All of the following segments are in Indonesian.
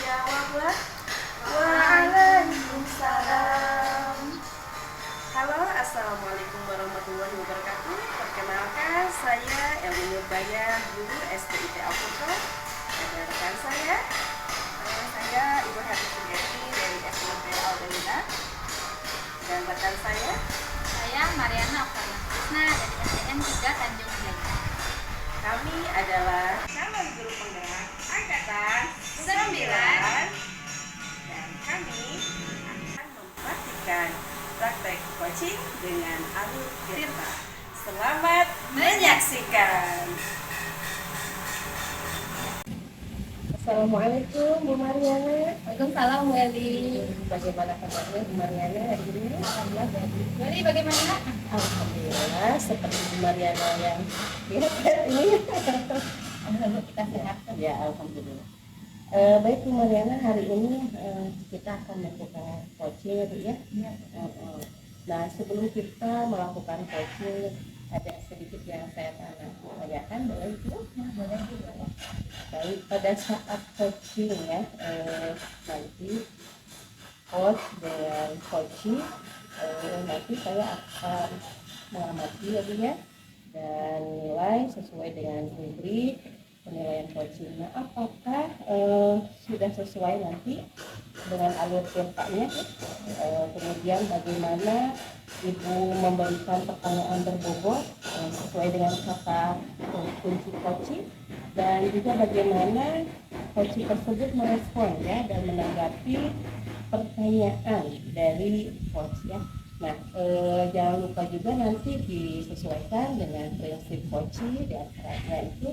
Jawablah. Waalaikumsalam. Halo, assalamualaikum warahmatullahi wabarakatuh. Perkenalkan, saya Elmi Nurbaya, guru STIT Alputra. Ada rekan saya, nama saya Ibu Hati Sugesti dari SMP Aldeina. Dan rekan saya Mariana Oktaviana Krishna dari SDN 3 Tanjung Jaya. Kami adalah calon guru penggerak angkatan 9 dan kami akan mempraktikkan praktek coaching dengan alur Tirta. Selamat menyaksikan. Assalamualaikum Bu Mariana. Waalaikumsalam Bu Eli. Bagaimana kabarnya Bu Mariana hari ini? Alhamdulillah Bu Eli. Bu Eli bagaimana? Alhamdulillah seperti Bu Mariana yang lihat ini. Alhamdulillah kita sehat. Ya, alhamdulillah. Baik Bu Mariana, hari ini kita akan melakukan coaching ya. Nah, sebelum kita melakukan coaching, ada sedikit yang saya tanyakan, boleh itu? Ya, boleh juga. Baik, pada saat coaching ya, nanti coach dengan coaching, nanti saya akan mengamati ya, dan nilai sesuai dengan rubrik penilaian coaching. Nah, apakah sudah sesuai nanti dengan alur ceritanya? Kemudian bagaimana Ibu memberikan pertanyaan berbobot sesuai dengan kata kunci coaching, dan juga bagaimana coaching tersebut merespon ya dan menanggapi pertanyaan dari coach ya. Nah, jangan lupa juga nanti disesuaikan dengan prinsip coaching, di antaranya itu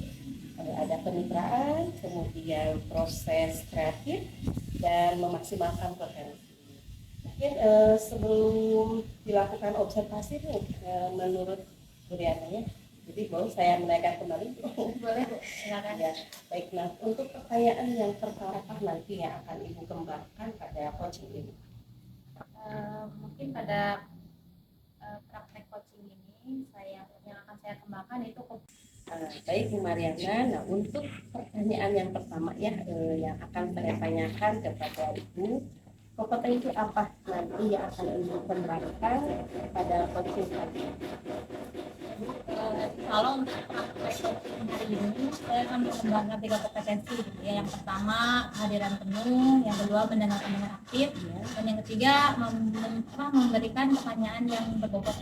ada kemitraan, kemudian proses kreatif, dan memaksimalkan potensi. Mungkin sebelum dilakukan observasi nih, menurut Bu Riana ya, jadi boleh saya menaikkan kembali? Boleh Bu, silakan. Ya, baik. Nah, untuk pertanyaan yang pertama nanti yang akan Ibu kembangkan pada coaching ini. Mungkin pada praktek coaching ini yang akan saya kembangkan itu Baik Bu Mariana, nah untuk pertanyaan yang pertama ya, yang akan saya tanyakan kepada Ibu, kompetensi apa nanti yang akan Ibu kembangkan pada coaching tadi? kalau untuk praktek coaching hari ini saya akan mengembangkan 3 kompetensi gitu ya. Yang pertama kehadiran penuh, yang kedua mendengarkan dengan aktif, dan yang ketiga memberikan pertanyaan yang berbobot.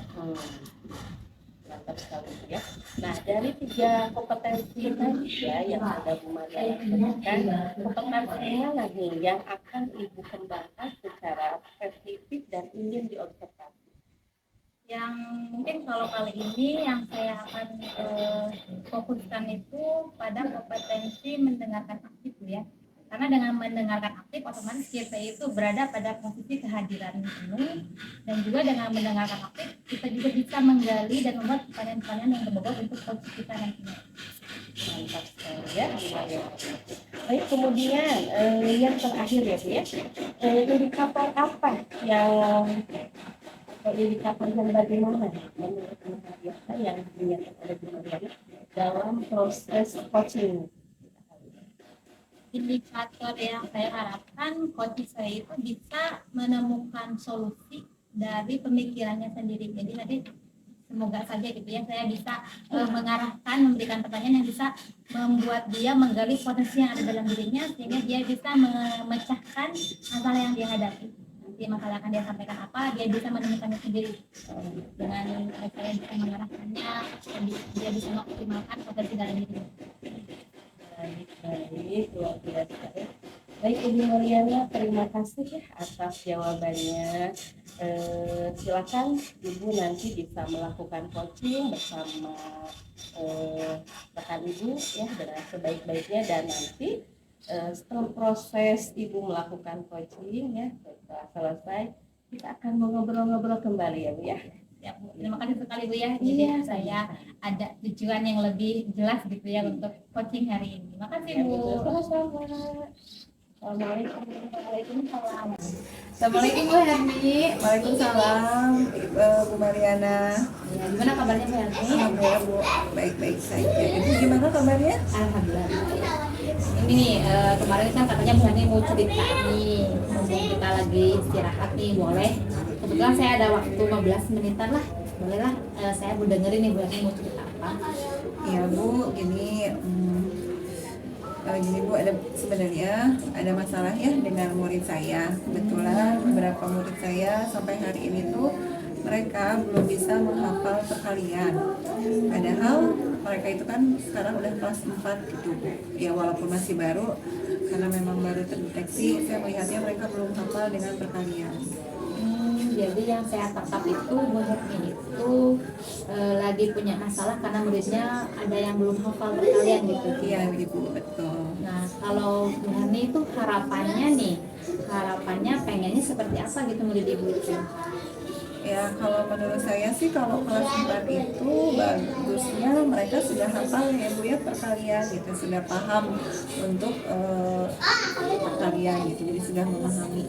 Mantap sekali ya. Nah, dari 3 kompetensi tadi ya yang ada Bu Mariana sebutkan, kompetensi mana nih yang akan Ibu kembangkan secara spesifik dan ingin diobservasi? Yang mungkin kalau kali ini yang saya akan fokuskan itu pada kompetensi mendengarkan aktif ya. Karena dengan mendengarkan aktif otomatis kita itu berada pada posisi kehadiran penuh, dan juga dengan mendengarkan aktif kita juga bisa menggali dan membuat pertanyaan-pertanyaan yang berbobot untuk coach kita nantinya. Mantap sekali ya. Baik, kemudian yang terakhir ya Bu ya, indikator apa yang bagaimana menurut Bu Mariana yang dinyatakan oleh Bu Mariana dalam proses coaching? Indikator yang saya harapkan coach saya itu bisa menemukan solusi dari pemikirannya sendiri. Jadi nanti semoga saja gitu ya, saya bisa mengarahkan, memberikan pertanyaan yang bisa membuat dia menggali potensi yang ada dalam dirinya, sehingga dia bisa memecahkan masalah yang dia hadapi. Nanti masalah akan dia sampaikan apa, dia bisa menemukannya sendiri. Dengan saya bisa mengarahkannya, dia bisa mengoptimalkan potensi dalam dirinya. Baik, luar biasa ya. Baik Ibu Mariana, terima kasih ya atas jawabannya. Silakan Ibu nanti bisa melakukan coaching bersama rekan Ibu ya dengan sebaik-baiknya, dan nanti setelah proses Ibu melakukan coaching ya, setelah selesai kita akan ngobrol-ngobrol kembali ya Bu ya. Ya, terima kasih sekali Bu ya. Jadi saya ada tujuan yang lebih jelas gitu ya untuk coaching hari ini. Makasih Bu. Sama-sama. Waalaikumsalam. Assalamualaikum Bu Herni. Waalaikumsalam, Bu Mariana. Ya, gimana kabarnya Bu Herni? Alhamdulillah Bu, baik-baik saja. Ibu gimana kabarnya? Alhamdulillah. Ini nih kemarin kan katanya Bu Herni mau cerita nih, mumpung kita lagi istirahat nih, boleh? Kebetulan saya ada waktu 15 menitan lah, boleh lah. Saya mau dengerin nih Bu Herni mau cerita apa. Iya Bu, gini Bu, sebenarnya ada masalah ya dengan murid saya. Kebetulan beberapa murid saya sampai hari ini tuh mereka belum bisa menghafal perkalian. Padahal mereka itu kan sekarang udah kelas 4 gitu Bu. Ya walaupun masih baru, karena memang baru terdeteksi, saya melihatnya mereka belum hafal dengan perkalian. Jadi yang saya tangkap itu Bu Herni itu lagi punya masalah karena muridnya ada yang belum hafal perkalian gitu. Iya Ibu, betul. Nah, kalau Bu Hani itu harapannya pengennya seperti apa gitu murid ibu itu? Ya kalau menurut saya sih kalau kelas 4 itu bagusnya mereka sudah hafal ya Bu ya perkalian gitu, sudah paham untuk perkalian gitu, jadi sudah memahami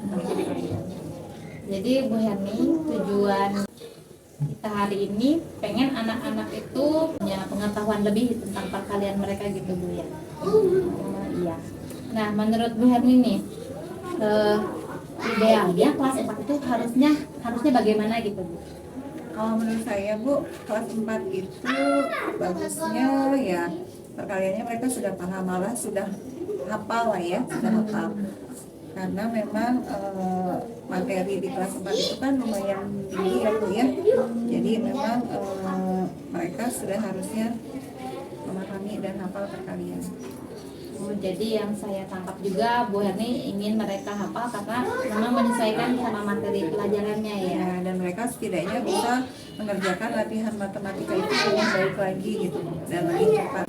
tentang perkalian. Jadi Bu Hani tujuan kita hari ini pengen anak-anak itu punya pengetahuan lebih tentang perkalian mereka gitu Bu ya. Iya. Nah, menurut Bu Herni nih, idealnya kelas 4 itu harusnya bagaimana gitu Bu? Kalau menurut saya Bu, kelas 4 itu bagusnya ya perkaliannya mereka sudah paham, malah sudah hafal lah ya, sudah hafal. Karena memang materi di kelas 4 itu kan lumayan tinggi ya Bu ya. Jadi memang mereka sudah harusnya memahami dan hafal perkalian. Oh, jadi yang saya tangkap juga Bu Herni ingin mereka hafal karena memang menyesuaikan sama materi pelajarannya ya. Ya, dan mereka setidaknya bisa mengerjakan latihan matematika itu dengan baik lagi gitu dan lebih cepat.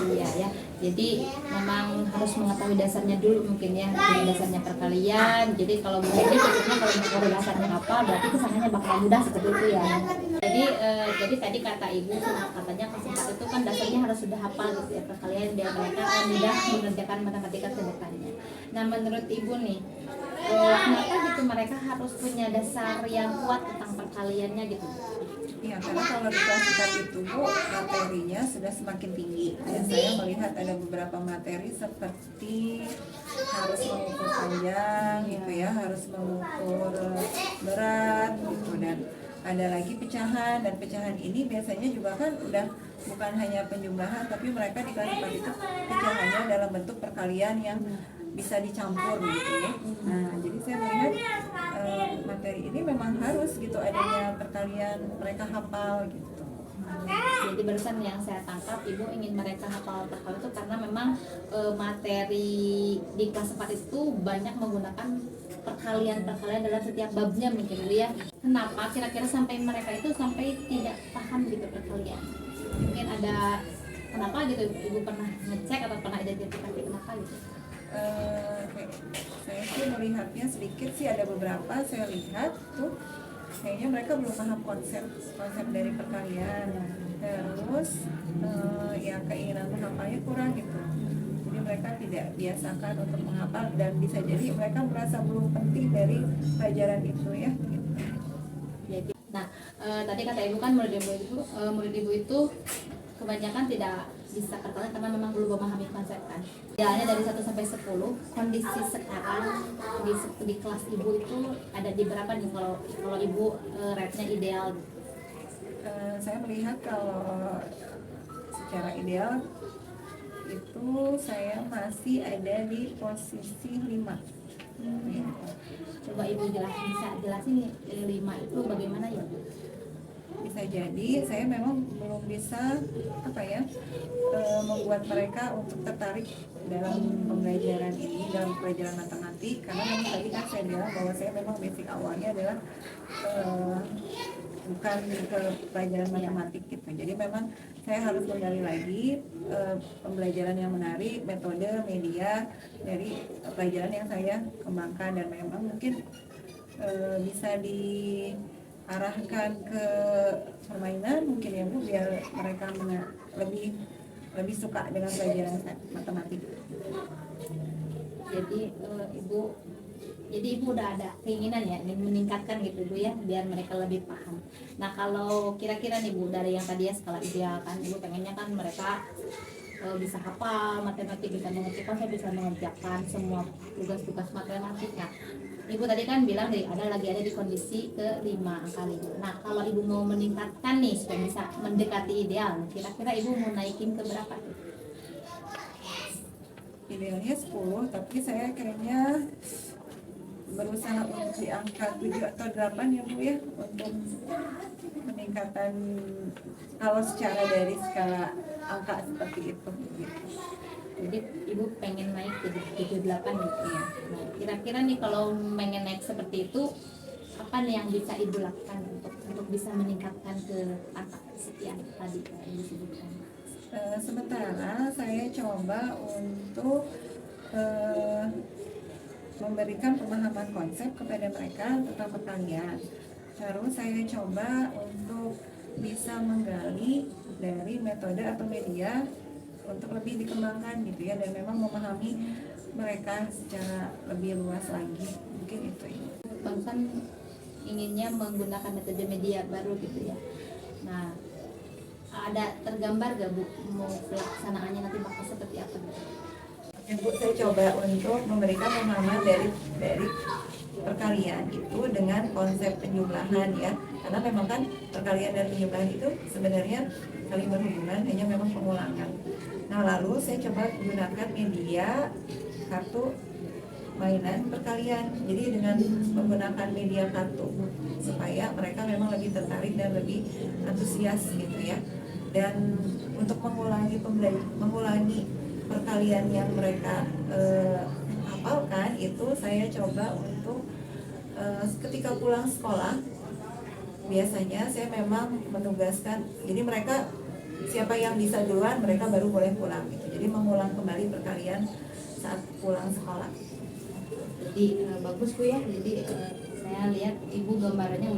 Iya ya. Jadi memang harus mengetahui dasarnya dulu mungkin ya, dasarnya perkalian. Jadi kalau Bu Herni tentunya kalau mengetahui dasarnya apa, berarti kesananya bakal mudah seperti itu ya. Jadi tadi kata Ibu katanya kelas 4 itu kan dasarnya harus sudah hafal gitu ya perkalian biar mereka mudah mengerjakan matematika ke depannya. Nah, menurut Ibu nih, kenapa gitu mereka harus punya dasar yang kuat tentang perkaliannya gitu? Ya, karena kalau di kelas 4 itu Bu, materinya sudah semakin tinggi. Dan saya melihat ada beberapa materi seperti harus mengukur panjang gitu ya, harus mengukur berat gitu, dan ada lagi pecahan, dan pecahan ini biasanya juga kan udah bukan hanya penjumlahan, tapi mereka di kelas 4 itu pecahannya dalam bentuk perkalian yang bisa dicampur gitu ya. Nah, jadi saya melihat materi ini memang harus gitu adanya perkalian mereka hafal gitu. Jadi barusan yang saya tangkap Ibu ingin mereka hafal perkalian itu karena memang materi di kelas 4 itu banyak menggunakan perkalian dalam setiap babnya mungkin Bu ya. Kenapa kira-kira sampai mereka itu sampai tidak paham gitu perkalian? Mungkin ada kenapa gitu Ibu pernah ngecek atau pernah identifikasi kenapa gitu? Saya sih melihatnya sedikit sih, ada beberapa saya lihat tuh kayaknya mereka belum paham konsep dari perkalian, terus ya keinginan menghafalnya kurang gitu. Jadi mereka tidak biasakan untuk menghafal, dan bisa jadi mereka merasa belum penting dari pelajaran itu ya gitu. Jadi, nah tadi kata Ibu kan murid ibu itu kebanyakan tidak bisa perkalian karena memang belum memahami konsep kan. Idealnya dari 1 sampai 10, kondisi sekarang di kelas Ibu itu ada di berapa nih kalau Ibu rate-nya ideal? Saya melihat kalau secara ideal itu saya masih ada di posisi 5. Coba Ibu bisa jelasin 5 itu bagaimana ya Bu? Bisa jadi saya memang belum bisa membuat mereka untuk tertarik dalam pembelajaran ini, dalam pelajaran matematik, karena memang tadi kan saya bilang bahwa saya memang basic awalnya adalah bukan ke pelajaran matematik gitu. Jadi memang saya harus menggali lagi pembelajaran yang menarik, metode, media dari pelajaran yang saya kembangkan, dan memang mungkin bisa diarahkan ke permainan mungkin ya Bu, biar mereka lebih suka dengan pelajaran matematik. Jadi ibu udah ada keinginan ya ingin meningkatkan gitu Bu ya, biar mereka lebih paham. Nah kalau kira-kira nih Bu, dari yang tadi ya skala ideal kan ibu pengennya kan mereka bisa hafal matematik, bisa mengerti konsep, bisa mengerjakan semua tugas-tugas matematiknya. Ibu tadi kan bilang ada di kondisi ke-5, angka 5. Nah kalau ibu mau meningkatkan nih supaya bisa mendekati ideal, kira-kira ibu mau naikin ke berapa tuh? Idealnya 10, tapi saya kayaknya berusaha untuk di angka 7 atau 8 ya Bu ya, untuk peningkatan kalau secara dari skala angka seperti itu gitu. Jadi ibu pengen naik ke 78 gitu ya. Nah, kira-kira nih kalau pengen naik seperti itu, apa nih yang bisa ibu lakukan untuk bisa meningkatkan ke angka sekian tadi yang disebutkan? Sementara saya coba untuk memberikan pemahaman konsep kepada mereka tentang pertanian. Terus saya coba untuk bisa menggali dari metode atau media untuk lebih dikembangkan gitu ya, dan memang memahami mereka secara lebih luas lagi, mungkin itu ya. Barusan inginnya menggunakan metode media baru gitu ya. Nah, ada tergambar gak Bu mau pelaksanaannya nanti bakal seperti apa? Ya, Bu, saya coba untuk memberikan pemahaman dari perkalian itu dengan konsep penjumlahan ya, karena memang kan perkalian dan penjumlahan itu sebenarnya saling berhubungan, hanya memang pengulangan. Nah lalu saya coba gunakan media kartu mainan perkalian, jadi dengan menggunakan media kartu supaya mereka memang lebih tertarik dan lebih antusias gitu ya. Dan untuk mengulangi perkalian yang mereka hafalkan itu saya coba untuk ketika pulang sekolah biasanya saya memang menugaskan, jadi mereka siapa yang bisa duluan mereka baru boleh pulang gitu, jadi mengulang kembali perkalian saat pulang sekolah. Jadi bagus Bu ya, jadi saya lihat ibu gambarannya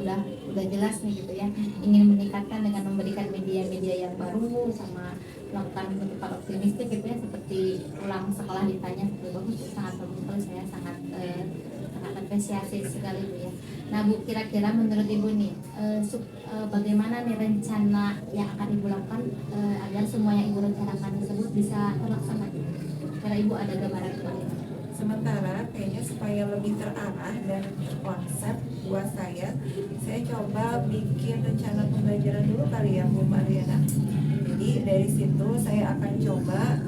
udah jelas nih gitu ya, ingin meningkatkan dengan memberikan media-media yang baru sama melakukan bentuk optimistik gitu ya, seperti pulang sekolah ditanya itu bagus, sangat bagus sekali, saya sangat apresiasi sekali Bu ya. Nah Bu, kira-kira menurut ibu nih bagaimana nih rencana yang akan ibu lakukan agar semua yang ibu rencanakan tersebut bisa terlaksana? Kira ibu ada gambaran bagaimana? Sementara kayaknya supaya lebih terarah dan konsep buat saya coba bikin rencana pembelajaran dulu kali ya Bu Mariana. Jadi dari situ saya akan coba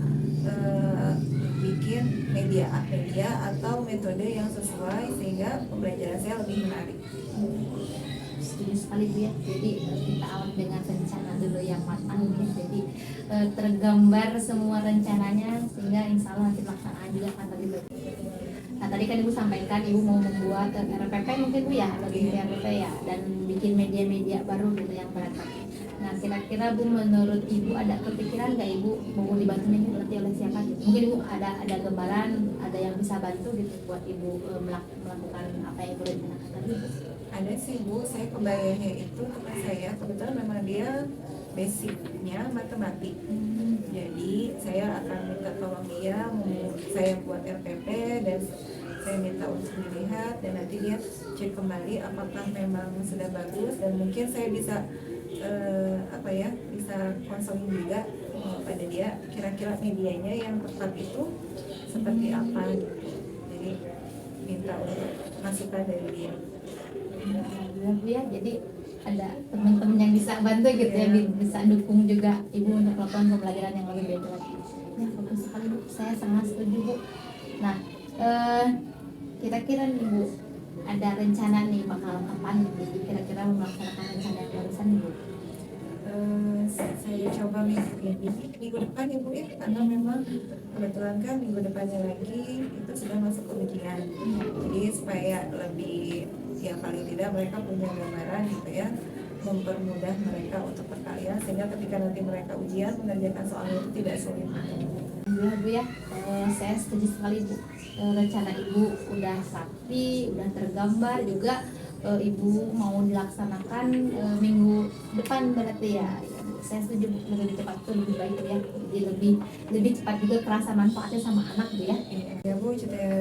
bikin media atau metode yang sesuai sehingga pembelajaran saya lebih menarik. Setuju sekali Bu ya. Jadi kita awal dengan rencana dulu yang matang ya. Jadi tergambar semua rencananya sehingga insya Allah nanti pelaksanaan juga akan lebih baik. Nah tadi kan ibu sampaikan ibu mau membuat RPP mungkin Bu ya, bagi RPP ya, dan bikin media-media baru gitu yang mereka. Nah kira-kira Bu, menurut ibu ada kepikiran nggak ibu mau dibantunya nanti oleh siapa gitu? Mungkin ibu ada gambaran, ada yang bisa bantu gitu buat ibu melakukan apa yang ibu rencanakan tadi? Ada sih Bu, saya kebayangnya itu teman saya kebetulan memang dia basicnya matematik. Jadi saya akan minta tolong dia, saya buat RPP dan saya minta untuk dilihat dan nanti dia cek kembali apakah memang sudah bagus, dan mungkin saya bisa bisa konseling juga pada dia kira-kira medianya yang tepat itu seperti apa gitu. Jadi minta untuk masukan dari dia. Ya Bu ya, jadi ada teman-teman yang bisa bantu gitu ya, bisa dukung juga ibu untuk melakukan pembelajaran yang lebih baik lagi. Ya bagus sekali Bu, saya sangat setuju Bu. Nah kira-kira nih Bu, ada rencana nih bakal kapan gitu, kira-kira melaksanakan rencana yang barusan nih Bu? Saya coba minggu depan ya Bu ya, karena memang kebetulan kan minggu depannya lagi itu sudah masuk ujian. Jadi supaya lebih ya paling tidak mereka punya gambaran gitu ya, mempermudah mereka untuk perkalian sehingga ketika nanti mereka ujian mengerjakan soalnya itu tidak sulit. Ya Bu ya, saya setuju sekali Bu. Rencana ibu udah rapi, udah tergambar juga, ibu mau dilaksanakan minggu depan berarti ya. Saya setuju Bu, lebih cepat itu lebih baik Bu ya. Jadi lebih cepat juga kerasa manfaatnya sama anak Bu ya. Ya Bu,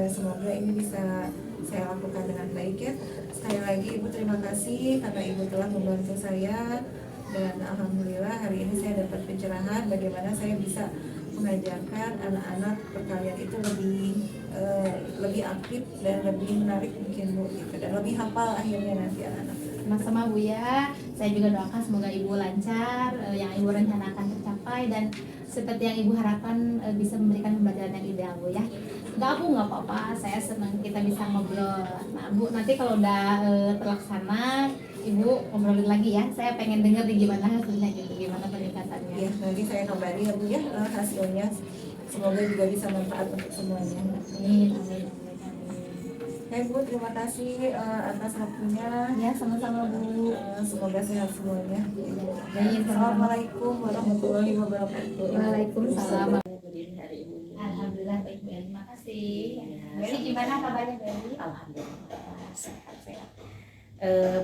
semoga ini bisa saya lakukan dengan baik ya. Sekali lagi Ibu terima kasih karena Ibu telah membantu saya, dan alhamdulillah hari ini saya dapat pencerahan bagaimana saya bisa mengajarkan anak-anak perkalian itu lebih aktif dan lebih menarik mungkin Bu gitu, dan lebih hafal akhirnya nanti anak-anak. Sama-sama Bu ya. Saya juga doakan semoga Ibu lancar, yang Ibu rencanakan tercapai, dan seperti yang Ibu harapkan bisa memberikan pembelajaran yang ideal Bu ya. Enggak Bu, nggak apa-apa. Saya senang kita bisa ngobrol. Nah Bu, nanti kalau udah terlaksana, Ibu ngobrolin lagi ya. Saya pengen denger nih gimana hasilnya gitu, gimana peningkatannya. Ya, nanti saya kabari ya Bu ya hasilnya. Semoga juga bisa manfaat untuk semuanya. Amin, amin, amin, amin. Ya Bu, terima kasih atas waktunya. Ya, sama-sama Bu. Semoga sehat semuanya. Amin. Assalamualaikum warahmatullahi wabarakatuh. Waalaikumsalam. Berdiri hari ini. Alhamdulillah baik Bu. Terima kasih. Ya, Beli gimana kabarnya Beli? Alhamdulillah sehat-sehat.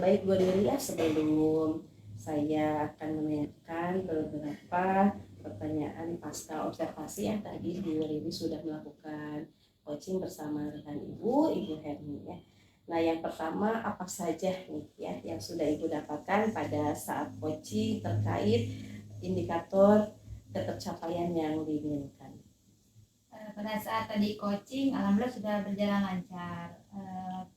Baik Bu Riri ya, sebelum saya akan menanyakan beberapa pertanyaan pasca observasi ya, tadi Bu Riri sudah melakukan coaching bersama dengan Ibu Herni ya. Nah yang pertama apa saja nih ya yang sudah Ibu dapatkan pada saat coaching terkait indikator ketercapaian yang diinginkan? Pada saat tadi coaching, alhamdulillah sudah berjalan lancar.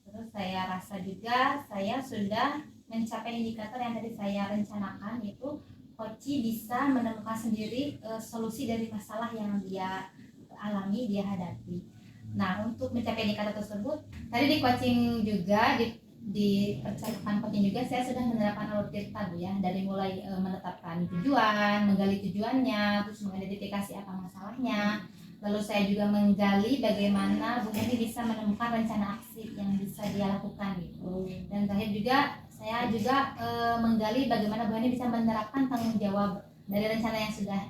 Terus saya rasa juga saya sudah mencapai indikator yang tadi saya rencanakan, yaitu coach bisa menemukan sendiri solusi dari masalah yang dia alami, dia hadapi. Nah, untuk mencapai indikator tersebut, tadi di coaching juga di percakapan coaching juga saya sudah menerapkan alur tirta Bu ya, dari mulai menetapkan tujuan, menggali tujuannya, terus mengidentifikasi apa masalahnya. Lalu saya juga menggali bagaimana Bu Heni bisa menemukan rencana aksi yang bisa dia lakukan gitu. Dan terakhir juga saya juga menggali bagaimana Bu Heni bisa menerapkan tanggung jawab dari rencana yang sudah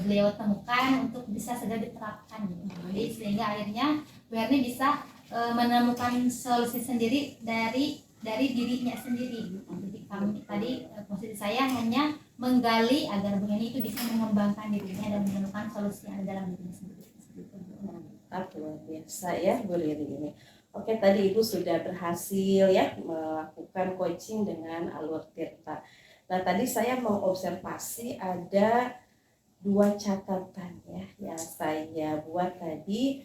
beliau temukan untuk bisa segera diterapkan gitu. Jadi sehingga akhirnya Bu Heni bisa menemukan solusi sendiri dari dirinya sendiri gitu. Jadi kami tadi posisi saya hanya menggali agar Bu Heni itu bisa mengembangkan dirinya dan menemukan solusi yang ada dalam dirinya sendiri. Mantap, luar biasa ya Bu Riri ini. Oke, tadi Ibu sudah berhasil ya melakukan coaching dengan alur tirta. Nah tadi saya mengobservasi ada 2 catatan ya yang saya buat tadi.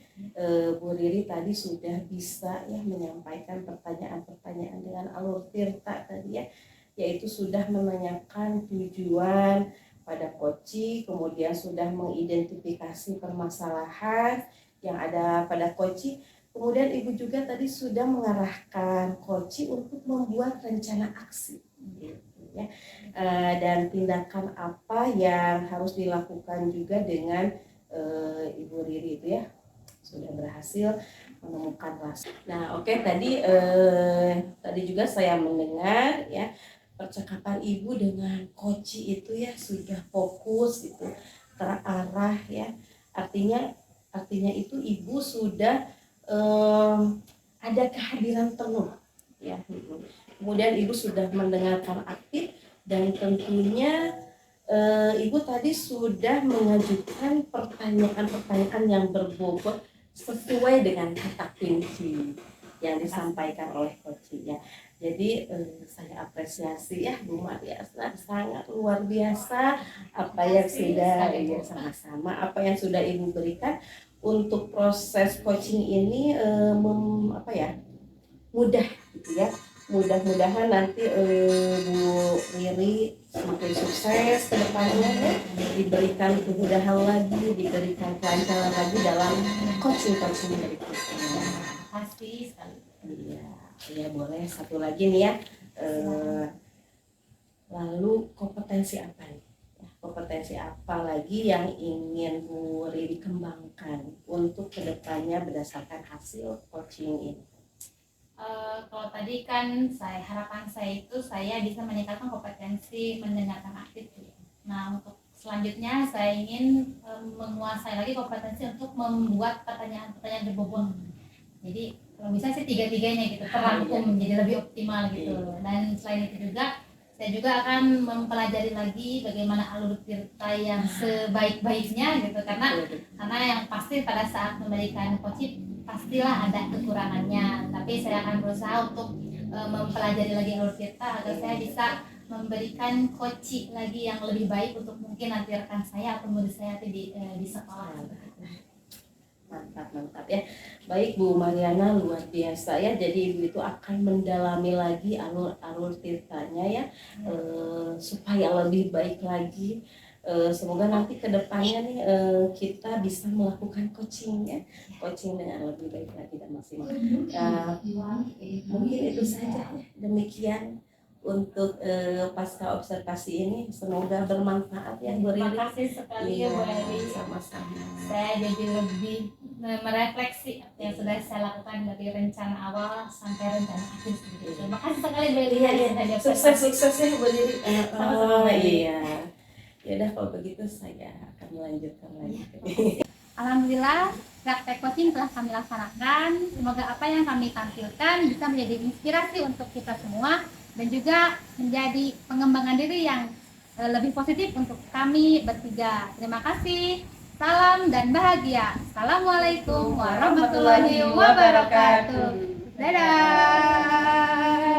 Bu Riri tadi sudah bisa ya menyampaikan pertanyaan-pertanyaan dengan alur tirta tadi ya, yaitu sudah menanyakan tujuan pada coaching, kemudian sudah mengidentifikasi permasalahan yang ada pada coaching, kemudian Ibu juga tadi sudah mengarahkan coaching untuk membuat rencana aksi gitu ya. Dan tindakan apa yang harus dilakukan juga dengan Ibu Riri itu ya, sudah berhasil menemukan rasa. Nah oke, tadi juga saya mendengar ya percakapan Ibu dengan coach itu ya sudah fokus gitu, terarah ya. Artinya itu Ibu sudah ada kehadiran penuh ya. Kemudian Ibu sudah mendengarkan aktif, dan tentunya Ibu tadi sudah mengajukan pertanyaan-pertanyaan yang berbobot sesuai dengan kata kunci yang disampaikan oleh coachnya. Jadi saya apresiasi ya Bu Maria, sangat luar biasa apa yang sudah ya, sama-sama apa yang sudah Ibu berikan untuk proses coaching ini mudah gitu ya. Mudah-mudahan nanti Bu Riri semakin sukses ke depannya ya, diberikan kemudahan lagi, diberikan kelancaran lagi dalam coaching berikutnya. Pasti sekali. Iya boleh satu lagi nih ya. Lalu kompetensi apa nih? Kompetensi apa lagi yang ingin Bu Riri kembangkan untuk kedepannya berdasarkan hasil coaching ini? Kalau tadi kan harapan saya itu saya bisa meningkatkan kompetensi mendengarkan aktif. Nah untuk selanjutnya saya ingin menguasai lagi kompetensi untuk membuat pertanyaan-pertanyaan berbobot. Jadi kalau bisa sih tiga-tiganya gitu terangkum menjadi lebih optimal gitu. Dan selain itu juga Saya juga akan mempelajari lagi bagaimana alur tirta yang sebaik-baiknya gitu, karena yang pasti pada saat memberikan coaching pastilah ada kekurangannya, tapi saya akan berusaha untuk mempelajari lagi alur tirta agar saya bisa memberikan coaching lagi yang lebih baik untuk mungkin nanti rekan saya atau murid saya di sekolah. Mantap ya. Baik Bu Mariana, luar biasa ya. Jadi Ibu itu akan mendalami lagi alur tirtanya ya, supaya lebih baik lagi. Semoga nanti kedepannya nih kita bisa melakukan coaching ya, coaching dengan lebih baik lagi dan maksimal. Mungkin itu saja ya. Demikian untuk pasca observasi ini, semoga bermanfaat ya Bu Riri. Terima kasih sekali ya Bu Riri. Sama-sama. Saya jadi lebih merefleksi apa yang sudah saya lakukan dari rencana awal sampai rencana akhir sendiri. Terima kasih sekali Bu Riri. Sukses ya Bu Riri. Sama-sama. Iya. Ya udah, kalau begitu saya akan melanjutkan lagi. Alhamdulillah, praktek coaching telah kami laksanakan. Semoga apa yang kami tampilkan bisa menjadi inspirasi untuk kita semua dan juga menjadi pengembangan diri yang lebih positif untuk kami bertiga. Terima kasih. Salam dan bahagia. Assalamualaikum warahmatullahi wabarakatuh. Dadah.